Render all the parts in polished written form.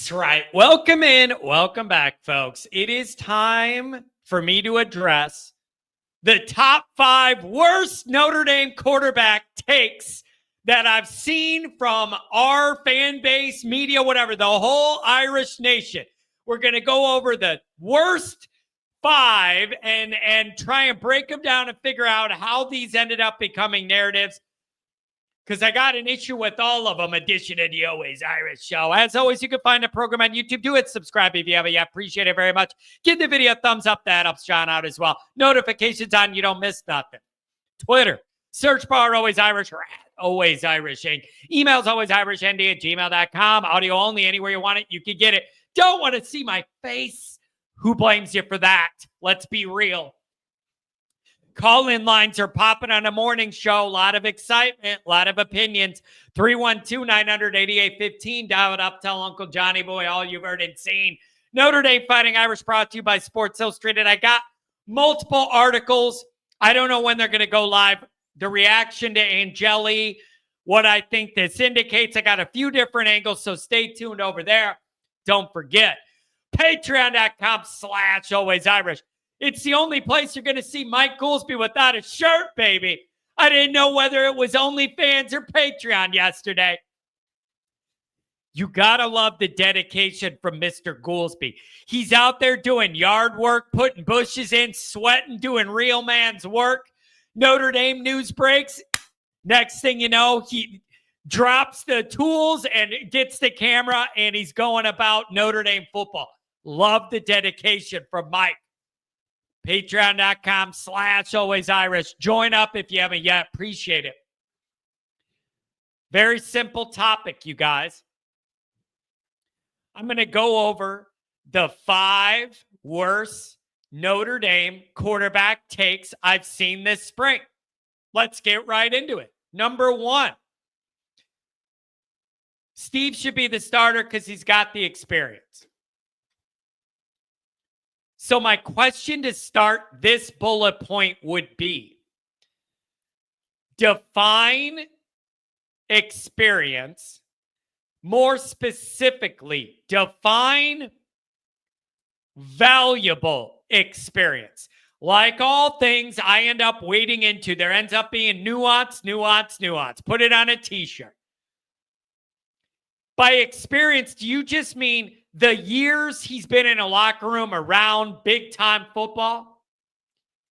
That's right. Welcome in. Welcome back, folks. It is time for me to address the top 5 worst Notre Dame quarterback takes that I've seen from our fan base, media, whatever, the whole Irish nation. We're going to go over the worst 5 and try and break them down and figure out how these ended up becoming narratives, because I got an issue with all of them. Edition of the Always Irish Show. As always, you can find the program on YouTube. Do it. Subscribe if you haven't yet. Appreciate it very much. Give the video a thumbs up. That helps John out as well. Notifications on. You don't miss nothing. Twitter. Search bar Always Irish or Always Irish Inc. Emails alwaysirishnd@gmail.com. Audio only. Anywhere you want it, you can get it. Don't want to see my face? Who blames you for that? Let's be real. Call-in lines are popping on a morning show. A lot of excitement, a lot of opinions. 312-900-8815. Dial it up. Tell Uncle Johnny Boy all you've heard and seen. Notre Dame Fighting Irish brought to you by Sports Illustrated. I got multiple articles. I don't know when they're going to go live. The reaction to Angeli, what I think this indicates. I got a few different angles, so stay tuned over there. Don't forget, patreon.com/Always Irish. It's the only place you're going to see Mike Goolsby without a shirt, baby. I didn't know whether it was OnlyFans or Patreon yesterday. You got to love the dedication from Mr. Goolsby. He's out there doing yard work, putting bushes in, sweating, doing real man's work. Notre Dame news breaks. Next thing you know, he drops the tools and gets the camera, and he's going about Notre Dame football. Love the dedication from Mike. Patreon.com/Always Irish. Join up if you haven't yet. Appreciate it. Very simple topic, you guys. I'm going to go over the 5 worst Notre Dame quarterback takes I've seen this spring. Let's get right into it. Number 1. Steve should be the starter because he's got the experience. So my question to start this bullet point would be, define experience. More specifically, define valuable experience. Like all things I end up wading into, there ends up being nuance. Put it on a t-shirt. By experience, do you just mean the years he's been in a locker room around big-time football?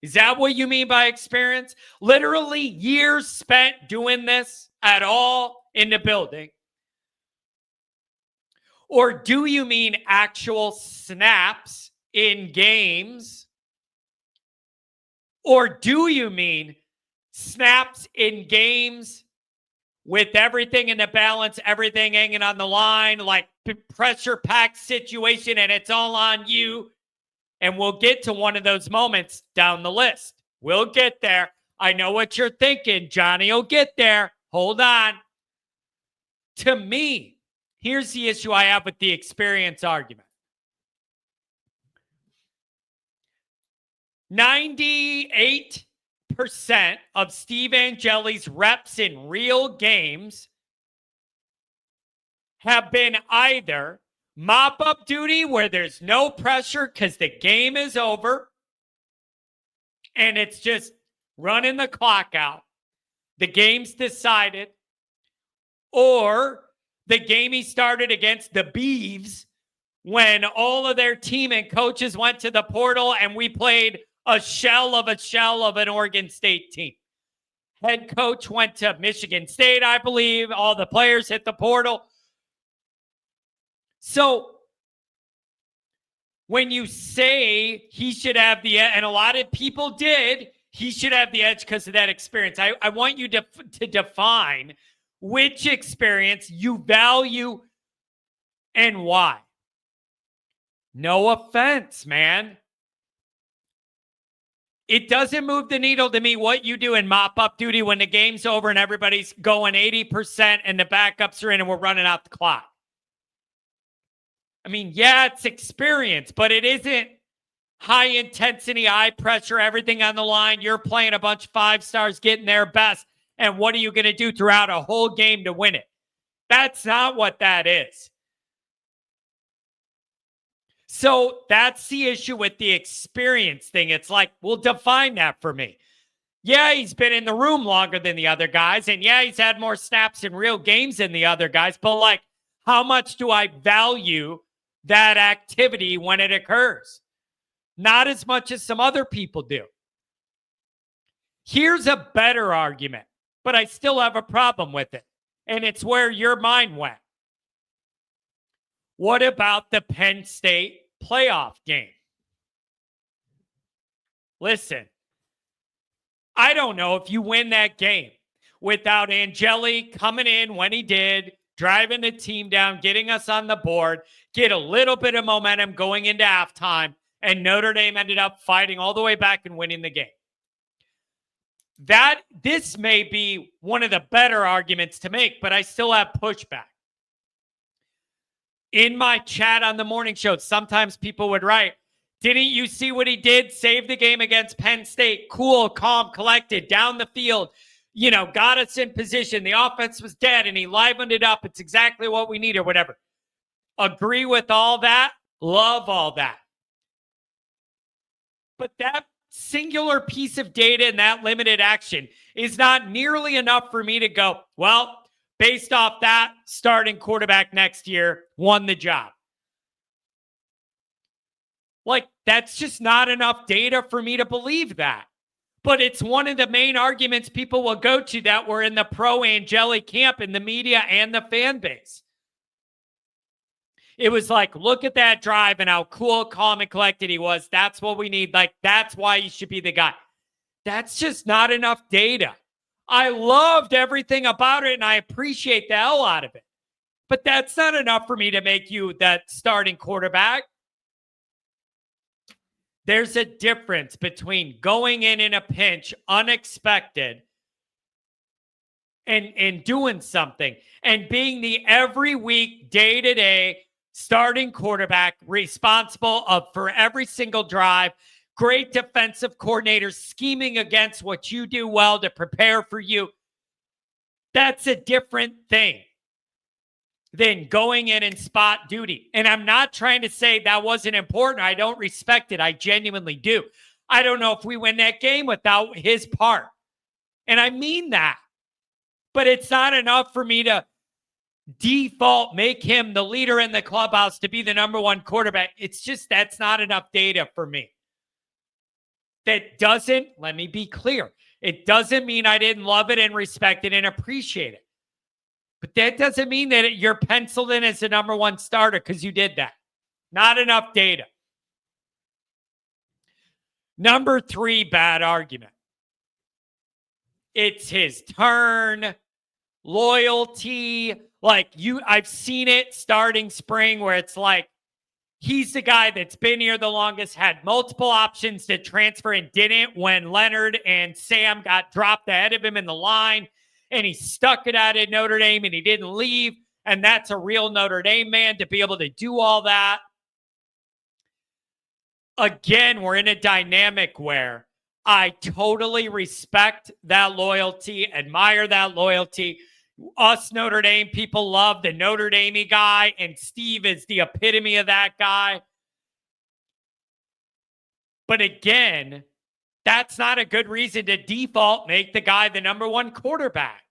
Is that what you mean by experience? Literally years spent doing this at all in the building? Or do you mean actual snaps in games? Or do you mean snaps in games with everything in the balance, everything hanging on the line, like pressure-packed situation, and it's all on you? And we'll get to one of those moments down the list. We'll get there. I know what you're thinking. Johnny will get there. Hold on. To me, here's the issue I have with the experience argument. 98% of Steve Angeli's reps in real games have been either mop-up duty where there's no pressure because the game is over and it's just running the clock out. The game's decided. Or the game he started against the Beavs when all of their team and coaches went to the portal and we played a shell of an Oregon State team. Head coach went to Michigan State, I believe. All the players hit the portal. So when you say he should have the edge, and a lot of people did, he should have the edge because of that experience. I want you to define which experience you value and why. No offense, man. It doesn't move the needle to me what you do in mop-up duty when the game's over and everybody's going 80% and the backups are in and we're running out the clock. I mean, yeah, it's experience, but it isn't high intensity, high pressure, everything on the line. You're playing a bunch of 5 stars, getting their best. And what are you going to do throughout a whole game to win it? That's not what that is. So that's the issue with the experience thing. It's like, well, define that for me. Yeah, he's been in the room longer than the other guys. And yeah, he's had more snaps in real games than the other guys. But like, how much do I value that activity when it occurs? Not as much as some other people do. Here's a better argument, but I still have a problem with it. And it's where your mind went. What about the Penn State playoff game? Listen, I don't know if you win that game without Angeli coming in when he did, driving the team down, getting us on the board, get a little bit of momentum going into halftime, and Notre Dame ended up fighting all the way back and winning the game. This may be one of the better arguments to make, but I still have pushback. In my chat on the morning show, sometimes people would write, didn't you see what he did? Save the game against Penn State. Cool, calm, collected, down the field. Got us in position. The offense was dead, and he livened it up. It's exactly what we need or whatever. Agree with all that. Love all that. But that singular piece of data and that limited action is not nearly enough for me to go, well, based off that, starting quarterback next year won the job. Like, that's just not enough data for me to believe that. But it's one of the main arguments people will go to that were in the pro-Angeli camp in the media and the fan base. It was like, look at that drive and how cool, calm, and collected he was. That's what we need. Like, that's why he should be the guy. That's just not enough data. I loved everything about it, and I appreciate the hell out of it. But that's not enough for me to make you that starting quarterback. There's a difference between going in a pinch, unexpected, and doing something, and being the every week, day-to-day starting quarterback responsible for every single drive, great defensive coordinators scheming against what you do well to prepare for you. That's a different thing than going in and spot duty. And I'm not trying to say that wasn't important. I don't respect it. I genuinely do. I don't know if we win that game without his part. And I mean that. But it's not enough for me to default, make him the leader in the clubhouse to be the number one quarterback. It's just, that's not enough data for me. That doesn't, let me be clear, it doesn't mean I didn't love it and respect it and appreciate it. But that doesn't mean that you're penciled in as the number one starter because you did that. Not enough data. Number 3 bad argument. It's his turn, loyalty. I've seen it starting spring where it's like, he's the guy that's been here the longest, had multiple options to transfer and didn't when Leonard and Sam got dropped ahead of him in the line. And he stuck it out at Notre Dame and he didn't leave. And that's a real Notre Dame man to be able to do all that. Again, we're in a dynamic where I totally respect that loyalty, admire that loyalty. Us Notre Dame people love the Notre Dame guy, and Steve is the epitome of that guy. But again, that's not a good reason to default make the guy the number one quarterback.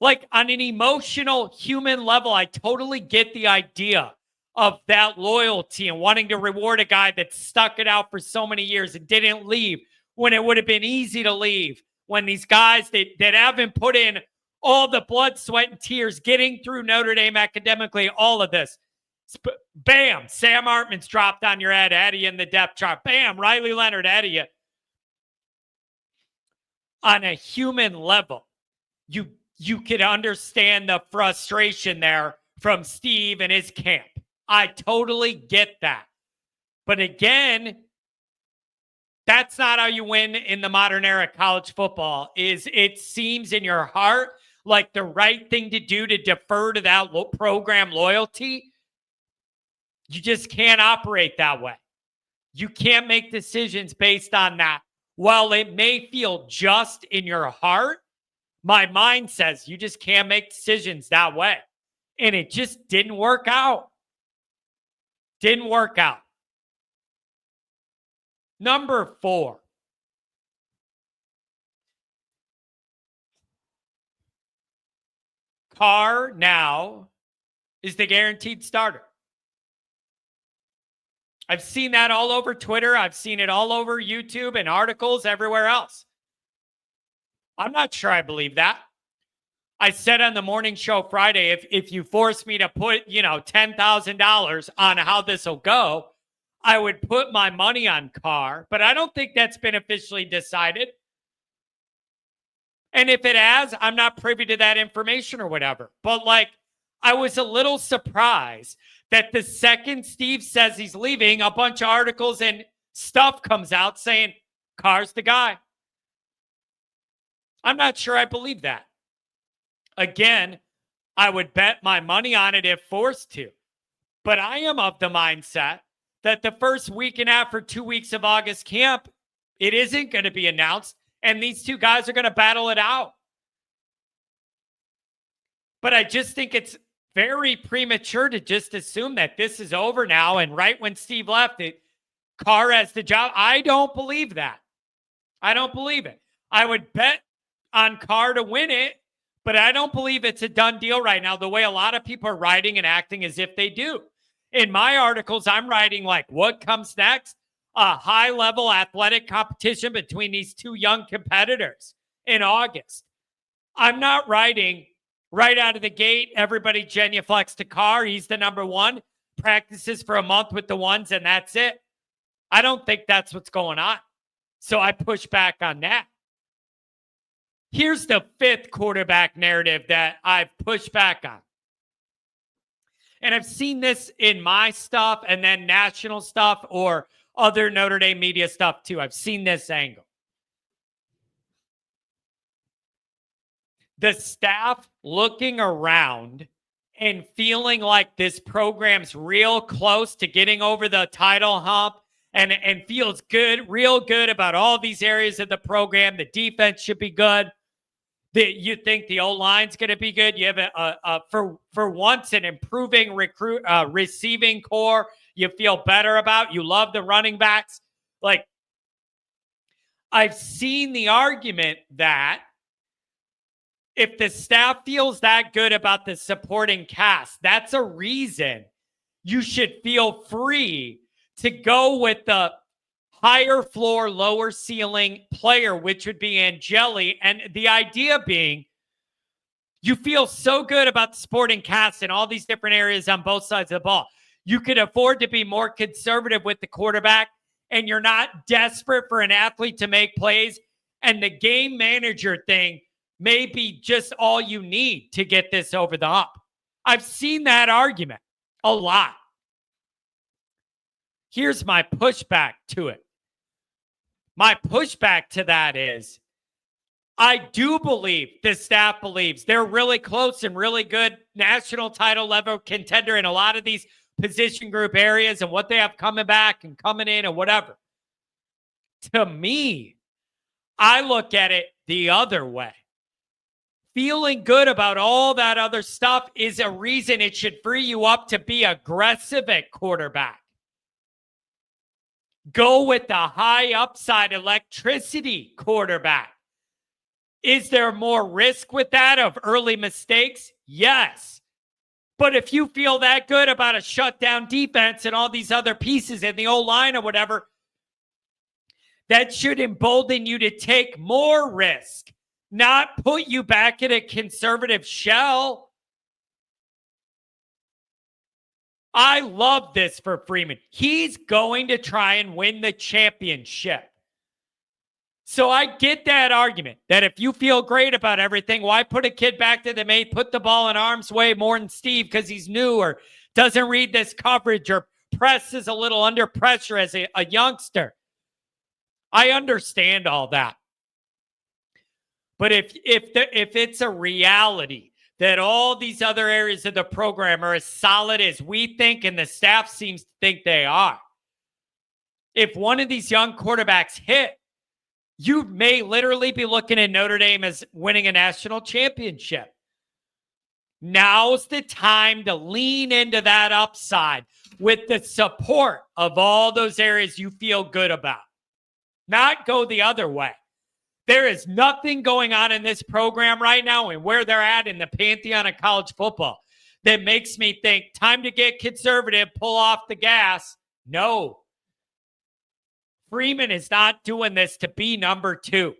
Like, on an emotional human level, I totally get the idea of that loyalty and wanting to reward a guy that stuck it out for so many years and didn't leave when it would have been easy to leave. When these guys that haven't put in all the blood, sweat, and tears getting through Notre Dame academically, all of this. Bam, Sam Hartman's dropped on your head, ahead of you in the depth chart. Bam, Riley Leonard, ahead of you. On a human level, you could understand the frustration there from Steve and his camp. I totally get that. But again, that's not how you win in the modern era of college football. It seems in your heart like the right thing to do to defer to that program loyalty. You just can't operate that way. You can't make decisions based on that. While it may feel just in your heart, my mind says you just can't make decisions that way. And it just didn't work out. Didn't work out. Number 4. Carr now is the guaranteed starter. I've seen that all over Twitter. I've seen it all over YouTube and articles everywhere else. I'm not sure I believe that. I said on the morning show Friday, if you force me to put, $10,000 on how this will go, I would put my money on Carr, but I don't think that's been officially decided. And if it has, I'm not privy to that information or whatever. But I was a little surprised that the second Steve says he's leaving, a bunch of articles and stuff comes out saying Carr's the guy. I'm not sure I believe that. Again, I would bet my money on it if forced to. But I am of the mindset that the first week and a half or 2 weeks of August camp, it isn't going to be announced, and these two guys are going to battle it out. But I just think it's very premature to just assume that this is over now, and right when Steve left it, Carr has the job. I don't believe that. I don't believe it. I would bet on Carr to win it, but I don't believe it's a done deal right now, the way a lot of people are writing and acting as if they do. In my articles, I'm writing what comes next? A high-level athletic competition between these two young competitors in August. I'm not writing right out of the gate, everybody genuflects to Carr. He's the number one. Practices for a month with the ones, and that's it. I don't think that's what's going on. So I push back on that. Here's the 5th quarterback narrative that I've pushed back on. And I've seen this in my stuff and then national stuff or other Notre Dame media stuff too. I've seen this angle. The staff looking around and feeling like this program's real close to getting over the title hump and feels good, real good about all these areas of the program. The defense should be good. You think the O-line's going to be good. You have for once an improving receiving core you feel better about. You love the running backs. I've seen the argument that if the staff feels that good about the supporting cast, that's a reason you should feel free to go with the higher floor, lower ceiling player, which would be Gillis. And the idea being, you feel so good about the supporting cast in all these different areas on both sides of the ball. You could afford to be more conservative with the quarterback, and you're not desperate for an athlete to make plays. And the game manager thing may be just all you need to get this over the hump. I've seen that argument a lot. Here's my pushback to it. My pushback to that is, I do believe the staff believes they're really close and really good national title level contender in a lot of these position group areas and what they have coming back and coming in and whatever. To me, I look at it the other way. Feeling good about all that other stuff is a reason it should free you up to be aggressive at quarterback. Go with the high upside electricity quarterback. Is there more risk with that of early mistakes? Yes. But if you feel that good about a shutdown defense and all these other pieces in the O-line or whatever, that should embolden you to take more risk, not put you back in a conservative shell. I love this for Freeman. He's going to try and win the championship. So I get that argument that if you feel great about everything, why put a kid back to the mate, put the ball in arm's way more than Steve because he's new or doesn't read this coverage or presses a little under pressure as a youngster. I understand all that. But if it's a reality that all these other areas of the program are as solid as we think and the staff seems to think they are, if one of these young quarterbacks hit, you may literally be looking at Notre Dame as winning a national championship. Now's the time to lean into that upside with the support of all those areas you feel good about. Not go the other way. There is nothing going on in this program right now and where they're at in the pantheon of college football that makes me think time to get conservative, pull off the gas. No. Freeman is not doing this to be number 2.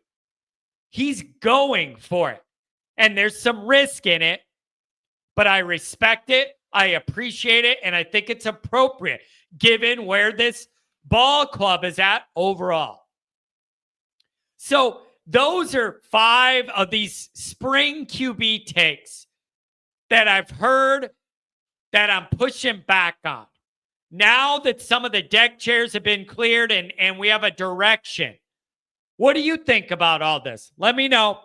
He's going for it. And there's some risk in it, but I respect it. I appreciate it. And I think it's appropriate given where this ball club is at overall. So those are 5 of these spring QB takes that I've heard that I'm pushing back on. Now that some of the deck chairs have been cleared and we have a direction, what do you think about all this? Let me know.